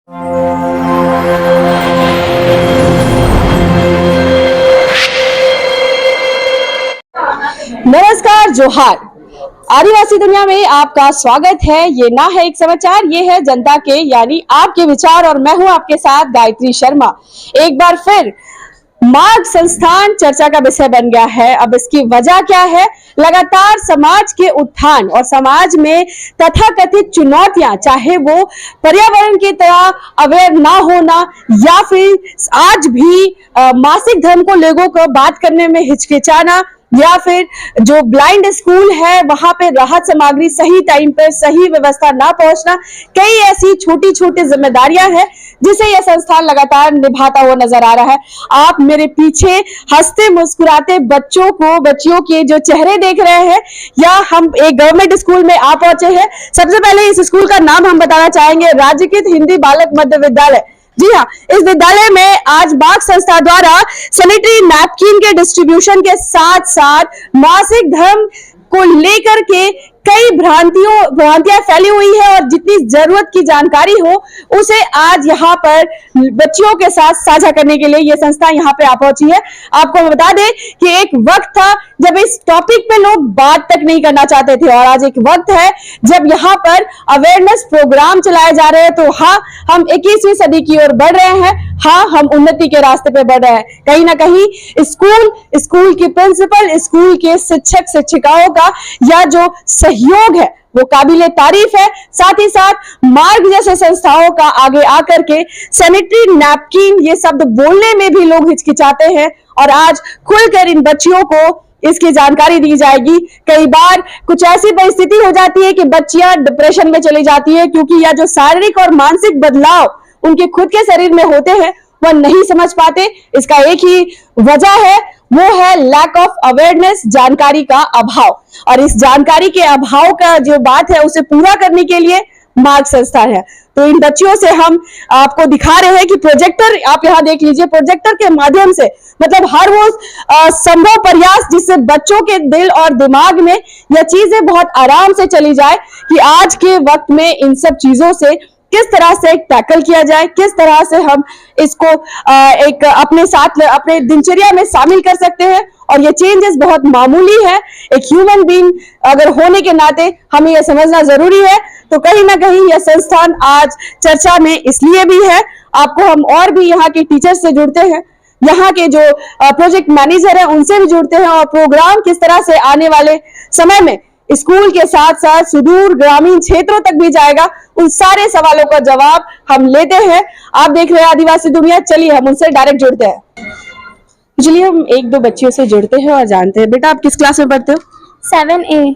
नमस्कार, जोहार। आदिवासी दुनिया में आपका स्वागत है। ये ना है एक समाचार, ये है जनता के यानी आपके विचार और मैं हूं आपके साथ गायत्री शर्मा। एक बार फिर मार्ग संस्थान चर्चा का विषय बन गया है। अब इसकी वजह क्या है? लगातार समाज के उत्थान और समाज में तथाकथित चुनौतियां, चाहे वो पर्यावरण की तरह अवेयर ना होना या फिर आज भी मासिक धर्म को लोगों को बात करने में हिचकिचाना, या फिर जो ब्लाइंड स्कूल है वहां पे राहत सामग्री सही टाइम पर सही व्यवस्था ना पहुंचना, कई ऐसी छोटी छोटी जिम्मेदारियां हैं जिसे यह संस्थान लगातार निभाता हुआ नजर आ रहा है। आप मेरे पीछे हंसते मुस्कुराते बच्चियों के जो चेहरे देख रहे हैं, या हम एक गवर्नमेंट स्कूल में आ पहुंचे हैं। सबसे पहले इस स्कूल का नाम हम बताना चाहेंगे, राज्यकृत हिंदी बालक मध्य विद्यालय। जी हाँ, इस विद्यालय में आज मार्ग संस्था द्वारा सैनिटरी नैपकिन के डिस्ट्रीब्यूशन के साथ साथ मासिक धर्म को लेकर के कई भ्रांतियां फैली हुई है और जितनी जरूरत की जानकारी हो उसे आज यहाँ पर बच्चियों के साथ साझा करने के लिए ये संस्था यहाँ पे आ पहुंची है। आपको मैं बता दें कि एक वक्त था जब इस टॉपिक पे लोग बात तक नहीं करना चाहते थे और आज एक वक्त है जब यहाँ पर अवेयरनेस प्रोग्राम चलाए जा रहे हैं। तो हाँ, हम 21वीं सदी की ओर बढ़ रहे हैं। हाँ, हम उन्नति के रास्ते पे बढ़ रहे हैं। कहीं ना कहीं स्कूल की प्रिंसिपल, स्कूल के शिक्षक शिक्षिकाओं का या जो सहयोग है वो काबिले तारीफ है। साथ ही साथ मार्ग जैसे संस्थाओं का आगे आकर के सैनिटरी नैपकिन ये शब्द बोलने में भी लोग हिचकिचाते हैं और आज खुलकर इन बच्चियों को इसकी जानकारी दी जाएगी। कई बार कुछ ऐसी परिस्थिति हो जाती है कि बच्चियां डिप्रेशन में चली जाती है क्योंकि यह जो शारीरिक और मानसिक बदलाव उनके खुद के शरीर में होते हैं वह नहीं समझ पाते। इसका एक ही वजह है, वो है लैक ऑफ अवेयरनेस, जानकारी का अभाव। और इस जानकारी के अभाव का जो बात है उसे पूरा करने के लिए मार्ग संस्था है। तो इन बच्चियों से हम आपको दिखा रहे हैं कि प्रोजेक्टर, आप यहाँ देख लीजिए, प्रोजेक्टर के माध्यम से मतलब हर वो संभव प्रयास जिससे बच्चों के दिल और दिमाग में यह चीजें बहुत आराम से चली जाए कि आज के वक्त में इन सब चीजों से किस तरह से टैकल किया जाए, किस तरह से हम इसको एक अपने साथ अपने दिनचर्या में शामिल कर सकते हैं। और ये चेंजेस बहुत मामूली है। एक ह्यूमन बीइंग अगर होने के नाते हमें यह समझना जरूरी है। तो कहीं ना कहीं यह संस्थान आज चर्चा में इसलिए भी है। आपको हम और भी यहाँ के टीचर्स से जुड़ते हैं, यहाँ के जो प्रोजेक्ट मैनेजर है उनसे भी जुड़ते हैं और प्रोग्राम किस तरह से आने वाले समय में स्कूल के साथ साथ सुदूर ग्रामीण क्षेत्रों तक भी जाएगा, उन सारे सवालों का जवाब हम लेते हैं। आप देख रहे हैं आदिवासी दुनिया, चलिए हम उनसे डायरेक्ट जुड़ते हैं। चलिए हम एक दो बच्चियों से जुड़ते हैं और जानते हैं। बेटा, आप किस क्लास में पढ़ते हो? 7A।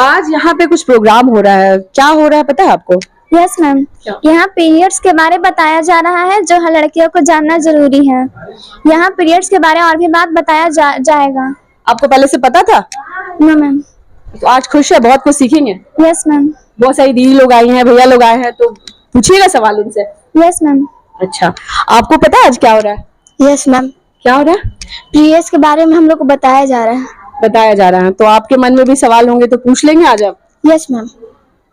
आज यहाँ पे कुछ प्रोग्राम हो रहा है, क्या हो रहा है पता है आपको? यस मैम, यहाँ पीरियड्स के बारे में बताया जा रहा है जो हर लड़कियों को जानना जरूरी है। यहाँ पीरियड्स के बारे में और भी बात बताया जाएगा। आपको पहले से पता था? No ma'am. तो आज खुश है, बहुत कुछ सीखेंगे। Yes ma'am. बहुत सारी दीदी लोग आई हैं, भैया लोग आए हैं, तो पूछिएगा सवाल उनसे। Yes ma'am. अच्छा, आपको पता है आज क्या हो रहा है? Yes ma'am. क्या हो रहा है? पीरियड्स के बारे में हम लोग को बताया जा रहा है। तो आपके मन में भी सवाल होंगे तो पूछ लेंगे आज आप? Yes ma'am.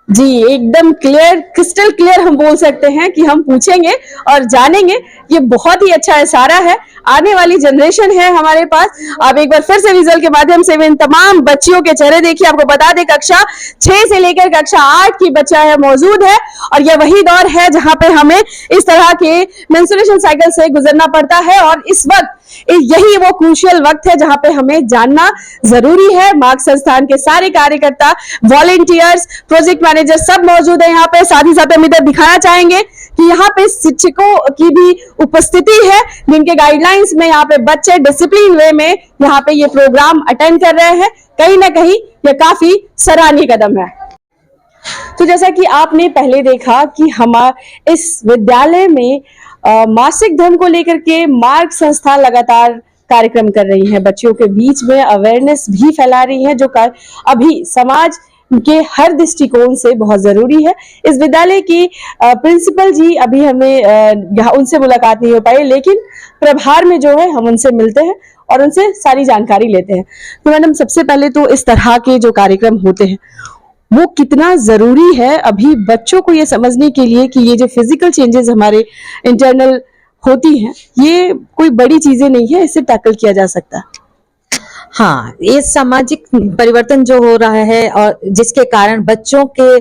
जी, एकदम क्लियर, क्रिस्टल क्लियर हम बोल सकते हैं कि हम पूछेंगे और जानेंगे। ये बहुत ही अच्छा इशारा है, आने वाली जनरेशन है हमारे पास। आप एक बार फिर से विजुअल के माध्यम से इन तमाम बच्चियों के चेहरे देखिए। आपको बता दें कक्षा 6 से लेकर कक्षा 8 की बच्चा है मौजूद है और यह वही दौर है जहां पे हमें इस तरह के मेंस्ट्रुएशन साइकिल से गुजरना पड़ता है और इस वक्त यही वो क्रूशियल वक्त है जहां पे हमें जानना जरूरी है। मार्ग संस्थान के सारे कार्यकर्ता, वॉलंटियर्स, प्रोजेक्ट मैनेजर सब मौजूद है यहाँ पे। साथ ही साथ हम इधर दिखाना चाहेंगे कि यहाँ पे शिक्षकों की भी उपस्थिति है जिनके गाइडलाइंस में यहाँ पे बच्चे डिसिप्लिन वे में यहाँ पे ये प्रोग्राम अटेंड कर रहे हैं। कहीं ना कहीं ये काफी सराहनीय कदम है। तो जैसा कि आपने पहले देखा कि हमारे इस विद्यालय में मासिक धर्म को लेकर के मार्ग संस्था लगातार कार्यक्रम कर रही है, बच्चों के बीच में अवेयरनेस भी फैला रही है जो अभी समाज के हर दृष्टिकोण से बहुत जरूरी है। इस विद्यालय की प्रिंसिपल जी अभी हमें यहाँ उनसे मुलाकात नहीं हो पाई, लेकिन प्रभार में जो है हम उनसे मिलते हैं और उनसे सारी जानकारी लेते हैं। तो मैडम, सबसे पहले तो इस तरह के जो कार्यक्रम होते हैं वो कितना जरूरी है अभी बच्चों को ये समझने के लिए कि ये जो फिजिकल चेंजेस हमारे इंटरनल होती हैं, ये कोई बड़ी चीजें नहीं है, इससे टैकल किया जा सकता है। हाँ, ये सामाजिक परिवर्तन जो हो रहा है और जिसके कारण बच्चों के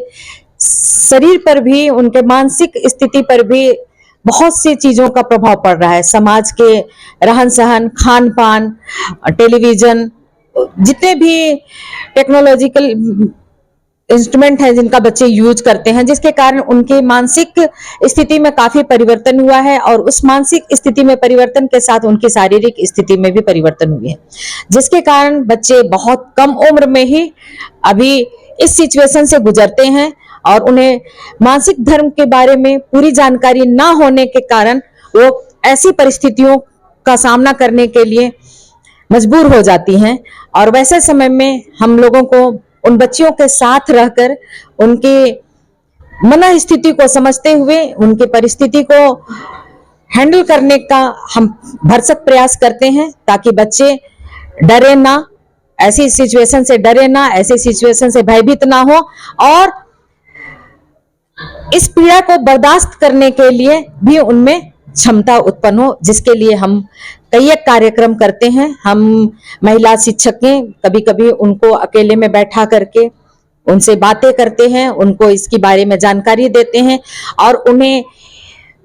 शरीर पर भी, उनके मानसिक स्थिति पर भी बहुत सी चीजों का प्रभाव पड़ रहा है। समाज के रहन सहन, खान पान, टेलीविजन, जितने भी टेक्नोलॉजिकल इंस्ट्रूमेंट है जिनका बच्चे यूज करते हैं, जिसके कारण उनके मानसिक स्थिति में काफी परिवर्तन हुआ है और उस मानसिक स्थिति में परिवर्तन के साथ उनकी शारीरिक स्थिति में भी परिवर्तन हुए हैं, जिसके कारण बच्चे बहुत कम उम्र में ही अभी इस सिचुएशन से गुजरते हैं और उन्हें मानसिक धर्म के बारे में पूरी जानकारी ना होने के कारण वो ऐसी परिस्थितियों का सामना करने के लिए मजबूर हो जाती हैं। और वैसे समय में हम लोगों को उन बच्चियों के साथ रहकर उनकी मन स्थिति को समझते हुए उनकी परिस्थिति को हैंडल करने का हम भरसक प्रयास करते हैं, ताकि बच्चे डरे ना, ऐसी सिचुएशन से डरे ना, ऐसी सिचुएशन से भयभीत ना हो और इस पीड़ा को बर्दाश्त करने के लिए भी उनमें क्षमता उत्पन्न हो, जिसके लिए हम कई एक कार्यक्रम करते हैं। हम महिला शिक्षकें कभी कभी उनको अकेले में बैठा करके उनसे बातें करते हैं, उनको इसके बारे में जानकारी देते हैं और उन्हें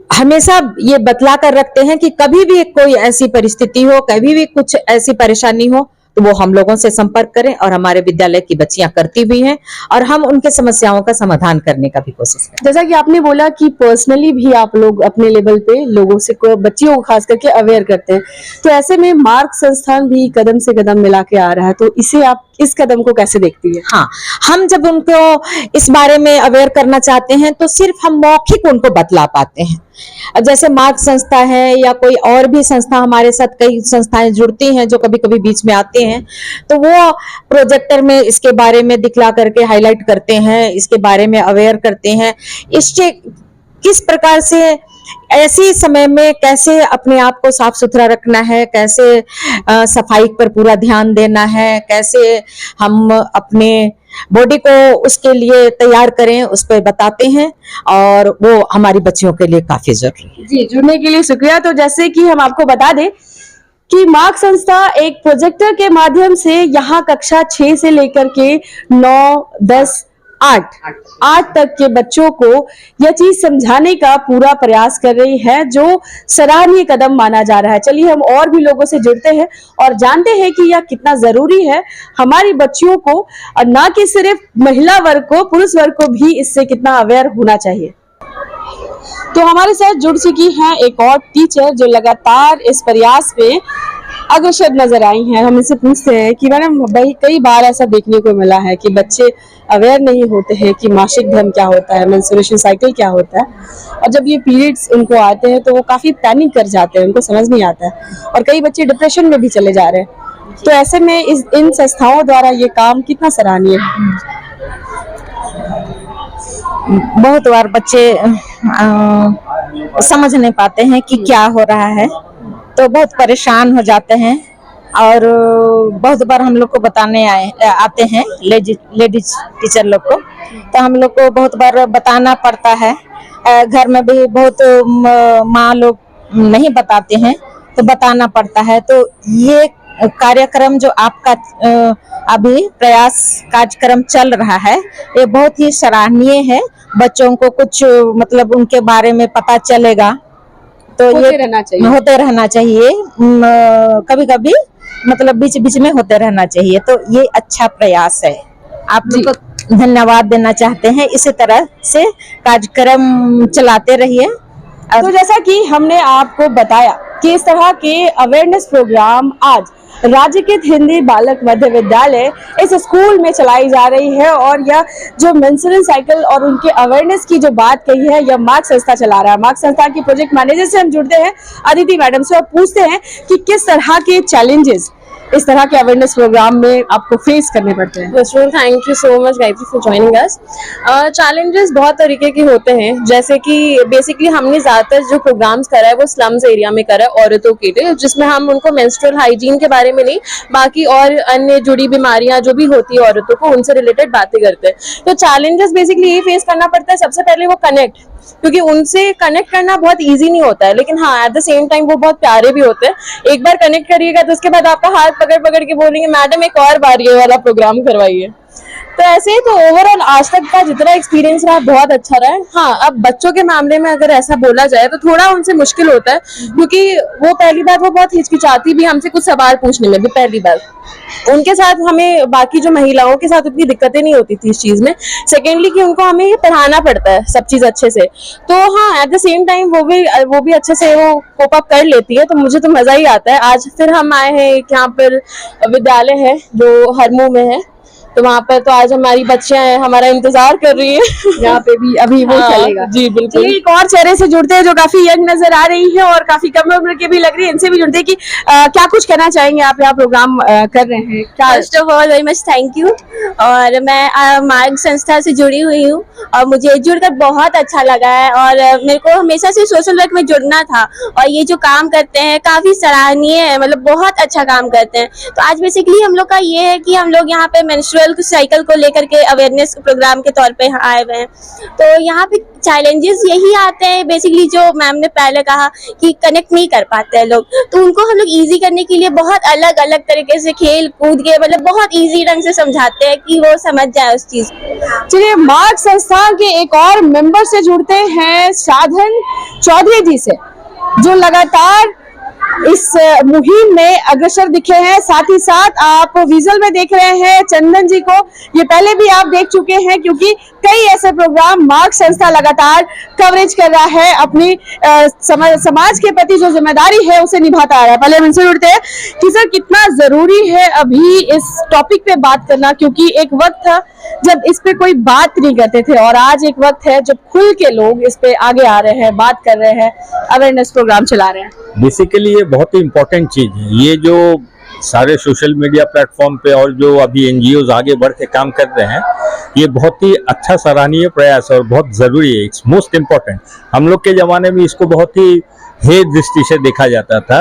हमेशा ये बतला कर रखते हैं कि कभी भी कोई ऐसी परिस्थिति हो, कभी भी कुछ ऐसी परेशानी हो तो वो हम लोगों से संपर्क करें, और हमारे विद्यालय की बच्चियां करती भी हैं और हम उनके समस्याओं का समाधान करने का भी कोशिश करते हैं। जैसा कि आपने बोला कि पर्सनली भी आप लोग अपने लेवल पे लोगों से, बच्चियों को खास करके अवेयर करते हैं, तो ऐसे में मार्ग संस्थान भी कदम से कदम मिला के आ रहा है, तो इसे आप इस कदम को कैसे देखती है? हाँ, हम जब उनको इस बारे में अवेयर करना चाहते हैं तो सिर्फ हम मौखिक उनको बतला पाते हैं। अब जैसे मार्ग संस्था है या कोई और भी संस्था, हमारे साथ कई संस्थाएं जुड़ती हैं जो कभी कभी बीच में आते हैं, तो वो प्रोजेक्टर में इसके बारे में दिखला करके हाईलाइट करते हैं, इसके बारे में अवेयर करते हैं, इससे किस प्रकार से ऐसी समय में कैसे अपने आप को साफ सुथरा रखना है, कैसे सफाई पर पूरा ध्यान देना है, कैसे हम अपने बॉडी को उसके लिए तैयार करें, उस पर बताते हैं और वो हमारी बच्चियों के लिए काफी जरूरी है। जी, जुड़ने के लिए शुक्रिया। तो जैसे कि हम आपको बता दें कि मार्ग संस्था एक प्रोजेक्टर के माध्यम से यहाँ कक्षा 6 से लेकर के 9, 10, 8 तक के बच्चों को यह चीज समझाने का पूरा प्रयास कर रही है, जो सराहनीय कदम माना जा रहा है। चलिए हम और भी लोगों से जुड़ते हैं और जानते हैं कि यह कितना जरूरी है हमारी बच्चियों को, और ना कि सिर्फ महिला वर्ग को, पुरुष वर्ग को भी इससे कितना अवेयर होना चाहिए। तो हमारे साथ जुड़ चुकी हैं एक और टीचर जो लगातार इस प्रयास में अग्रसर नजर आई हैं। हम इनसे पूछते हैं कि मैडम, भाई कई बार ऐसा देखने को मिला है कि बच्चे अवेयर नहीं होते हैं कि मासिक धर्म क्या होता है, मेंस्ट्रुएशन साइकिल क्या होता है, और जब ये पीरियड्स उनको आते हैं तो वो काफी पैनिक कर जाते हैं, उनको समझ नहीं आता है और कई बच्चे डिप्रेशन में भी चले जा रहे हैं। तो ऐसे में इन संस्थाओं द्वारा ये काम कितना सराहनीय है? बहुत बार बच्चे समझ नहीं पाते हैं कि क्या हो रहा है, तो बहुत परेशान हो जाते हैं और बहुत बार हम लोग को बताने आते हैं लेडीज टीचर लोग को, तो हम लोग को बहुत बार बताना पड़ता है। घर में भी बहुत माँ लोग नहीं बताते हैं तो बताना पड़ता है। तो ये कार्यक्रम जो आपका अभी प्रयास कार्यक्रम चल रहा है, ये बहुत ही सराहनीय है। बच्चों को कुछ मतलब उनके बारे में पता चलेगा, तो ये होते रहना चाहिए। कभी कभी मतलब बीच बीच में होते रहना चाहिए, तो ये अच्छा प्रयास है। आप लोग को धन्यवाद देना चाहते हैं। इसी तरह से कार्यक्रम चलाते रहिए। तो जैसा कि हमने आपको बताया कि इस तरह के अवेयरनेस प्रोग्राम आज राज्यकित हिंदी बालक मध्य विद्यालय इस स्कूल में चलाई जा रही है, और यह जो मेंस्ट्रुएशन साइकिल और उनके अवेयरनेस की जो बात कही है, यह मार्ग संस्था चला रहा है। मार्ग संस्था की प्रोजेक्ट मैनेजर से हम जुड़ते हैं, अदिति मैडम से, और पूछते हैं कि किस तरह के चैलेंजेस इस तरह के अवेयरनेस प्रोग्राम में आपको फेस करने पड़ते हैं? First of all thank you so much Gayatri for joining us. Challenges बहुत तरीके के होते हैं, जैसे कि बेसिकली हमने ज़्यादातर जो प्रोग्राम्स करा है वो स्लम्स एरिया में करा है औरतों के लिए, जिसमें हम उनको मेंस्ट्रुअल हाइजीन के बारे में नहीं, बाकी और अन्य जुड़ी बीमारियां जो भी होती है औरतों को, उनसे रिलेटेड बातें करते हैं। तो चैलेंजेस बेसिकली यही फेस करना पड़ता है। सबसे पहले वो कनेक्ट, क्योंकि उनसे कनेक्ट करना बहुत इजी नहीं होता है, लेकिन हाँ एट द सेम टाइम वो बहुत प्यारे भी होते हैं। एक बार कनेक्ट करिएगा तो उसके बाद आपका हाथ पकड़ पकड़ के बोलेंगे मैडम एक और बार ये वाला प्रोग्राम करवाइए। तो ऐसे ही तो ओवरऑल आज तक का जितना एक्सपीरियंस रहा बहुत अच्छा रहा है। हाँ, अब बच्चों के मामले में अगर ऐसा बोला जाए तो थोड़ा उनसे मुश्किल होता है, क्योंकि वो पहली बार वो बहुत हिचकिचाती भी हमसे कुछ सवाल पूछने में भी। पहली बार उनके साथ हमें बाकी जो महिलाओं के साथ उतनी दिक्कतें नहीं होती थी इस चीज में। सेकेंडली कि उनको हमें ये पढ़ाना पड़ता है सब चीज अच्छे से, तो हाँ एट द सेम टाइम वो भी अच्छे से वो कोप अप कर लेती है, तो मुझे तो मजा ही आता है। आज फिर हम आए हैं यहाँ पर विद्यालय है जो हरमू में है, तो वहाँ पर तो आज हमारी बच्चियां हैं, हमारा इंतजार कर रही है। यहाँ पे भी अभी वो हाँ, चलेगा। जी बिल्कुल। चलिए एक और चेहरे से जुड़ते हैं जो काफी यंग नजर आ रही है और काफी कम उम्र की भी लग रही है, इनसे भी जुड़ते हैं कि क्या कुछ कहना चाहेंगे आप, यहाँ प्रोग्राम कर रहे हैं क्या? First of all very much thank you. और मैं मार्ग संस्था से जुड़ी हुई हूँ और मुझे जुड़कर बहुत अच्छा लगा है, और मेरे को हमेशा से सोशल वर्क में जुड़ना था, और ये जो काम करते हैं काफी सराहनीय है, मतलब बहुत अच्छा काम करते हैं। तो आज बेसिकली हम लोग का ये है कि हम लोग यहाँ पे मेंस्ट्रुअल साइकिल को लेकर के अवेयरनेस प्रोग्राम के तौर पे आए हुए हैं। तो यहाँ पे चैलेंजेस यही आते हैं बेसिकली, जो मैम ने पहले कहा कि कनेक्ट नहीं कर पाते हैं लोग, तो उनको हम लोग इजी करने के लिए बहुत अलग अलग तरीके से खेल कूद के मतलब बहुत इजी ढंग से समझाते हैं कि वो समझ जाए उस चीज को। चलिए मार्ग संस्थान के एक और मेंबर से जुड़ते हैं, साधन चौधरी जी से, जो लगातार इस मुहिम में अग्रसर दिखे हैं। साथ ही साथ आप विजुअल में देख रहे हैं चंदन जी को, ये पहले भी आप देख चुके हैं, क्योंकि कई ऐसे प्रोग्राम मार्ग संस्था लगातार कवरेज कर रहा है, अपनी समाज के प्रति जो जिम्मेदारी है उसे निभाता आ रहा है। पहले हम इनसे जुड़ते हैं कि सर कितना जरूरी है अभी इस टॉपिक पे बात करना, क्योंकि एक वक्त था जब इस पे कोई बात नहीं करते थे, और आज एक वक्त है जब खुल के लोग इस पे आगे आ रहे हैं, बात कर रहे हैं, अवेयरनेस प्रोग्राम चला रहे हैं। बेसिकली ये बहुत ही इम्पोर्टेंट चीज है। ये जो सारे सोशल मीडिया प्लेटफॉर्म पे और जो अभी एनजीओज आगे बढ़ के काम कर रहे हैं, ये बहुत ही अच्छा सराहनीय प्रयास और बहुत जरूरी है। It's most important. हम लोग के जमाने में इसको बहुत ही हेय दृष्टि से देखा जाता था।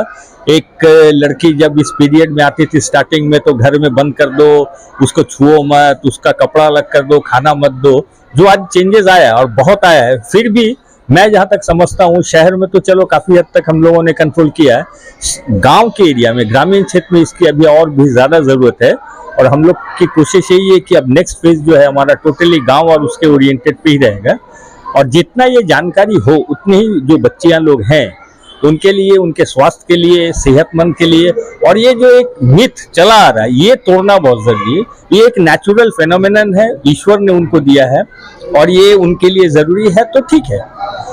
एक लड़की जब इस पीरियड में आती थी स्टार्टिंग में, तो घर में बंद कर दो, उसको छुओ मत, उसका कपड़ा अलग कर दो, खाना मत दो। जो आज चेंजेस आया और बहुत आया है, फिर भी मैं जहाँ तक समझता हूँ शहर में तो चलो काफी हद तक हम लोगों ने कंट्रोल किया है। गांव के एरिया में, ग्रामीण क्षेत्र में इसकी अभी और भी ज्यादा जरूरत है, और हम लोग की कोशिश यही है कि अब नेक्स्ट फेज जो है हमारा टोटली गांव और उसके ओरिएंटेड पे ही रहेगा। और जितना ये जानकारी हो उतनी ही जो बच्चियां लोग हैं उनके लिए, उनके स्वास्थ्य के लिए, सेहतमंद के लिए, और ये जो एक मिथ चला आ रहा है ये तोड़ना बहुत जरूरी है। ये एक नेचुरल फेनोमेनन है, ईश्वर ने उनको दिया है और ये उनके लिए जरूरी है, तो ठीक है,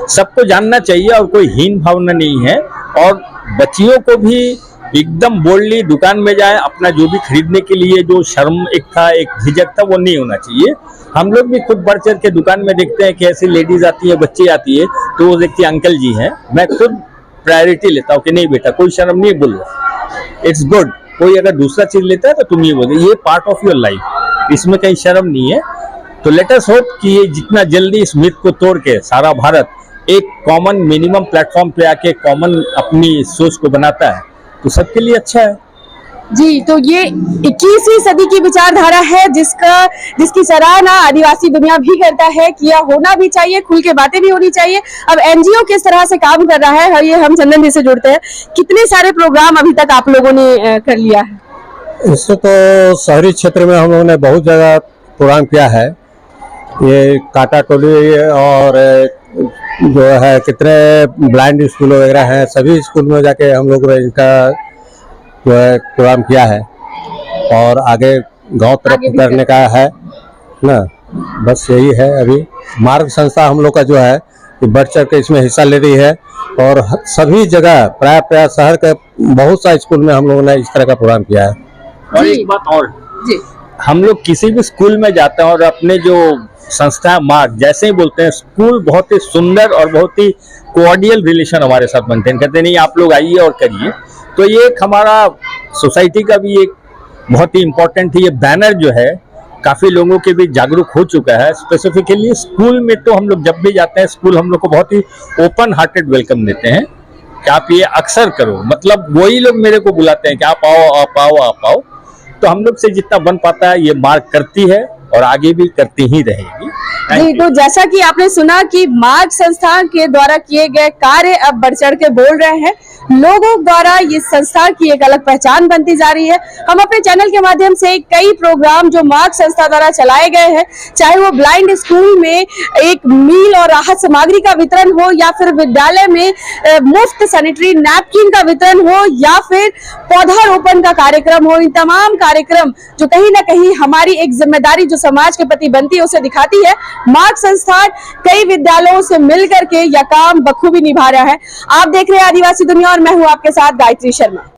सबको जानना चाहिए और कोई हीन भावना नहीं है। और बच्चियों को भी एकदम बोल्डली दुकान में जाए, अपना जो भी खरीदने के लिए जो शर्म एक था, एक झिझक था, वो नहीं होना चाहिए। हम लोग भी खुद बढ़ चढ़ के दुकान में देखते हैं कि ऐसी लेडीज आती है, बच्ची आती है, तो वो देखती है अंकल जी हैं। मैं खुद प्रायोरिटी लेता हूँ कि नहीं बेटा कोई शर्म नहीं, बोलो इट्स गुड। कोई अगर दूसरा चीज लेता है तो तुम ये बोलो, ये पार्ट ऑफ योर लाइफ, इसमें कहीं शर्म नहीं है। तो लेट अस होप कि ये जितना जल्दी इस मिथ को तोड़ के सारा भारत एक कॉमन मिनिमम प्लेटफॉर्म पे आके कॉमन अपनी सोच को बनाता है, तो सबके लिए अच्छा है। जी, तो ये 21वीं सदी की विचारधारा है जिसकी सराहना आदिवासी दुनिया भी करता है, किया होना भी चाहिए, खुल के बातें भी होनी चाहिए। अब एनजीओ किस तरह से काम कर रहा है, ये हम चंदन जी से जुड़ते हैं। कितने सारे प्रोग्राम अभी तक आप लोगों ने कर लिया है? इससे तो शहरी क्षेत्र में हम लोगों ने बहुत जगह प्रोग्राम किया है। ये काटा टोली और जो है कितने ब्लाइंड स्कूल वगैरह हैं, सभी स्कूल में जाके हम लोग ने इनका जो है प्रोग्राम किया है, और आगे गांव तरफ करने का है ना। बस यही है। अभी मार्ग संस्था हम लोग का जो है बढ़ चढ़ के इसमें हिस्सा ले रही है, और सभी जगह प्राय शहर के बहुत सा स्कूल में हम लोगों ने इस तरह का प्रोग्राम किया है। और एक बात और जी, हम लोग किसी भी स्कूल में जाते हैं और अपने जो संस्था मार्ग जैसे ही बोलते हैं, स्कूल बहुत ही सुंदर और बहुत ही कोऑर्डियल रिलेशन हमारे साथ मेंटेन करते हैं। नहीं आप लोग आइए और करिए, तो ये एक हमारा सोसाइटी का भी एक बहुत ही इम्पोर्टेंट है। ये बैनर जो है काफी लोगों के बीच जागरूक हो चुका है। स्पेसिफिकली स्कूल में तो हम लोग जब भी जाते हैं, स्कूल हम लोग को बहुत ही ओपन हार्टेड वेलकम देते हैं कि आप ये अक्सर करो। मतलब वही लोग मेरे को बुलाते हैं कि आप आओ आप आओ आप आओ। तो हम लोग से जितना बन पाता है ये मार्क करती है और आगे भी करती ही रहेगी। जी, तो जैसा कि आपने सुना कि मार्ग संस्थान के द्वारा किए गए कार्य अब बढ़ चढ़ के बोल रहे हैं। लोगों द्वारा ये संस्था की एक अलग पहचान बनती जा रही है। हम अपने चैनल के माध्यम से कई प्रोग्राम जो मार्ग संस्था द्वारा चलाए गए हैं, चाहे वो ब्लाइंड स्कूल में एक मील और राहत सामग्री का वितरण हो, या फिर विद्यालय में मुफ्त सैनिटरी नैपकिन का वितरण हो, या फिर पौधारोपण का कार्यक्रम हो, इन तमाम कार्यक्रम जो कहीं ना कहीं हमारी एक जिम्मेदारी जो समाज के प्रति बनती है उसे दिखाती है। मार्ग संस्थान कई विद्यालयों से मिलकर के यह काम बखूबी निभा रहा है। आप देख रहे हैं आदिवासी दुनिया और मैं हूं आपके साथ गायत्री शर्मा।